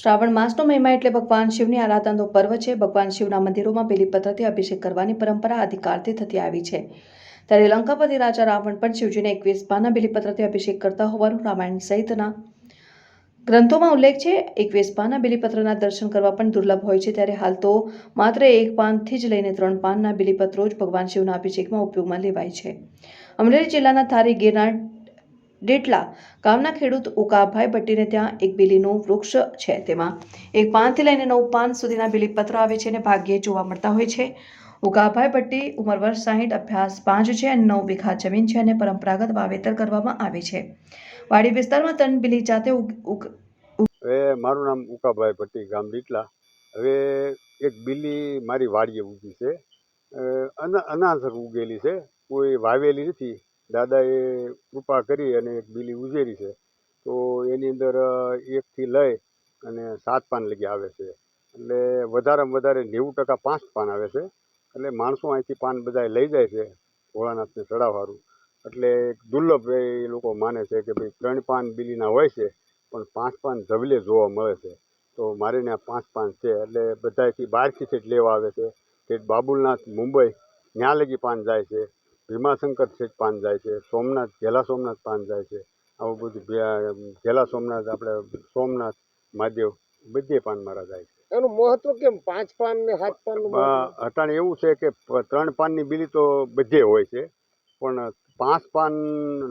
શ્રાવણ માસનો મહિમા એટલે ભગવાન શિવની આરાધનાનો પર્વ છે। ભગવાન શિવના મંદિરોમાં બેલીપત્રથી અભિષેક કરવાની પરંપરા આદિકાળથી થતી આવી છે। ત્યારે લંકાપતિ રાજા રાવણ પણ શિવજીને 21 પાનના બેલીપત્રથી અભિષેક કરતા હોવાનું રામાયણ સહિતના ગ્રંથોમાં ઉલ્લેખ છે। 21 પાનના બેલીપત્રના દર્શન કરવા પણ દુર્લભ હોય છે। ત્યારે હાલ તો માત્ર 1 પાનથી જ લઈને 3 પાનના બેલીપત્રો જ ભગવાન શિવના અભિષેકમાં ઉપયોગમાં લેવાય છે। અમરેલી જિલ્લાના થારી ગિરનાર ડેટલા ગામના ખેડૂત ઉકાભાઈ ભટ્ટીને ત્યાં એક બેલીનું વૃક્ષ છે। તેમાં 1 પાનથી લઈને 9 પાન સુધીના બેલીપત્ર આવે છે અને ભાગ્યે જોવા મળતા હોય છે। ઉકાભાઈ ભટ્ટી ઉંમર વર્ષ 60, અભ્યાસ 5 છે અને 9 વીઘા જમીન છે અને પરંપરાગત વાવેતર કરવામાં આવે છે। વાડી વિસ્તારમાં 3 બેલી જાતે હવે મારું નામ ઉકાભાઈ ભટ્ટી, ગામ ડેટલા। હવે એક બીલી મારી વાડીએ ઉગી છે, અનાસર ઉગેલી છે, કોઈ વાવેલી નથી। દાદાએ કૃપા કરી અને એક બીલી ઉજેરી છે, તો એની અંદર 1 થી લઈ અને 7 પાન લગી આવે છે। એટલે વધારેમાં વધારે 90% 5 પાન આવે છે। એટલે માણસો અહીંથી પાન બધા લઈ જાય છે ભોળાનાથને ચડાવવાનું। એટલે દુર્લભ એ લોકો માને છે કે ભાઈ 3 પાન બીલીના હોય છે, પણ 5 પાન જવલે જોવા મળે છે। તો મારે ત્યાં 5 પાન છે, એટલે બધાથી બહારથી જ લેવા આવે છે કે બાબુલનાથ મુંબઈ ત્યાં લગી પાન જાય છે, ભીમાશંકર છે પાન જાય છે, સોમનાથ ઘેલા સોમનાથ પાન જાય છે। આવું બધું ઘેલા સોમનાથ, આપણે સોમનાથ મહાદેવ બધે પાન મારા જાય છે। એનું મહત્વ કેમ 5 પાન ને 7 પાનનું અટાણે એવું છે કે 3 પાનની બીલી તો બધે હોય છે, પણ 5 પાન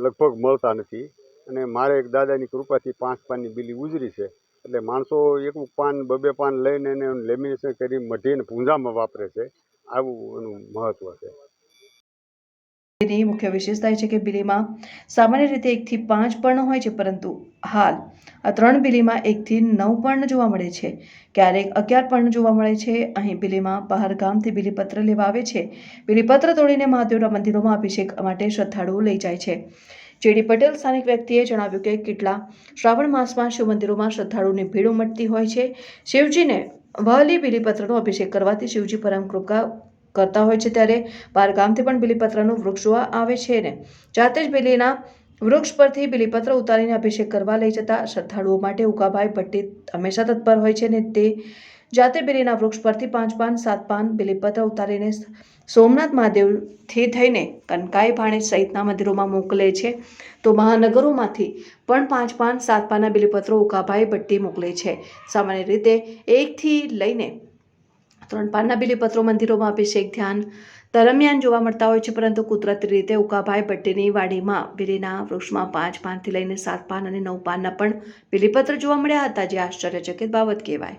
લગભગ મળતા નથી। અને મારે એક દાદાની કૃપાથી 5 પાનની બીલી ઉજરી છે। એટલે માણસો 1 પાન 2 પાન લઈને એને લેમિનેશન કરી મઢીને પૂંજામાં વાપરે છે। આવું એનું મહત્વ છે। ની મુખ્ય વિશેષતા એ છે કે બીલીમાં સામાન્ય રીતે 1 થી 5 પર્ણ હોય છે, પરંતુ હાલ આ 3 બીલીમાં 1 થી 9 પર્ણ જોવા મળે છે। ક્યારેક 11 પર્ણ જોવા મળે છે। અહીં બીલીમાં બહાર ગામથી બીલીપત્ર લેવા આવે છે। બીલીપત્ર તોડીને મહાદેવના મંદિરોમાં અભિષેક માટે શ્રદ્ધાળુઓ લઈ જાય છે। જેડી પટેલ સ્થાનિક વ્યક્તિએ જણાવ્યું કે કેટલા શ્રાવણ માસમાં શિવ મંદિરોમાં શ્રદ્ધાળુઓની ભીડ ઉમટતી હોય છે। શિવજીને વહાલી બીલીપત્રનો અભિષેક કરવાથી શિવજી પરમ કૃપા કરતા હોય છે। ત્યારે બહાર ગામથી પણ બીલીપત્રનું વૃક્ષ જોવા આવે છે ને જાતે જ બેલીના વૃક્ષ પરથી બીલીપત્ર ઉતારીને અભિષેક કરવા લઈ જતા શ્રદ્ધાળુઓ માટે ઉકાભાઈ ભટ્ટી હંમેશા તત્પર હોય છે અને તે જાતે બેલીના વૃક્ષ પરથી 5 પાન 7 પાન બીલીપત્ર ઉતારીને સોમનાથ મહાદેવથી થઈને કનકાઈ ભાણેજ સહિતના મંદિરોમાં મોકલે છે। તો મહાનગરોમાંથી પણ 5 પાન 7 પાનના બીલીપત્રો ઉકાભાઈ ભટ્ટી મોકલે છે। સામાન્ય રીતે 1 થી લઈને 3 પાનના બીલીપત્રો મંદિરોમાં અભિષેક ધ્યાન દરમિયાન જોવા મળતા હોય છે, પરંતુ કુદરતી રીતે ઉકાભાઈ ભટ્ટીની વાડીમાં બીલીના વૃક્ષમાં 5 પાનથી લઈને 7 પાન અને 9 પાનના પણ બીલીપત્ર જોવા મળ્યા હતા, જે આશ્ચર્યચકિત બાબત કહેવાય।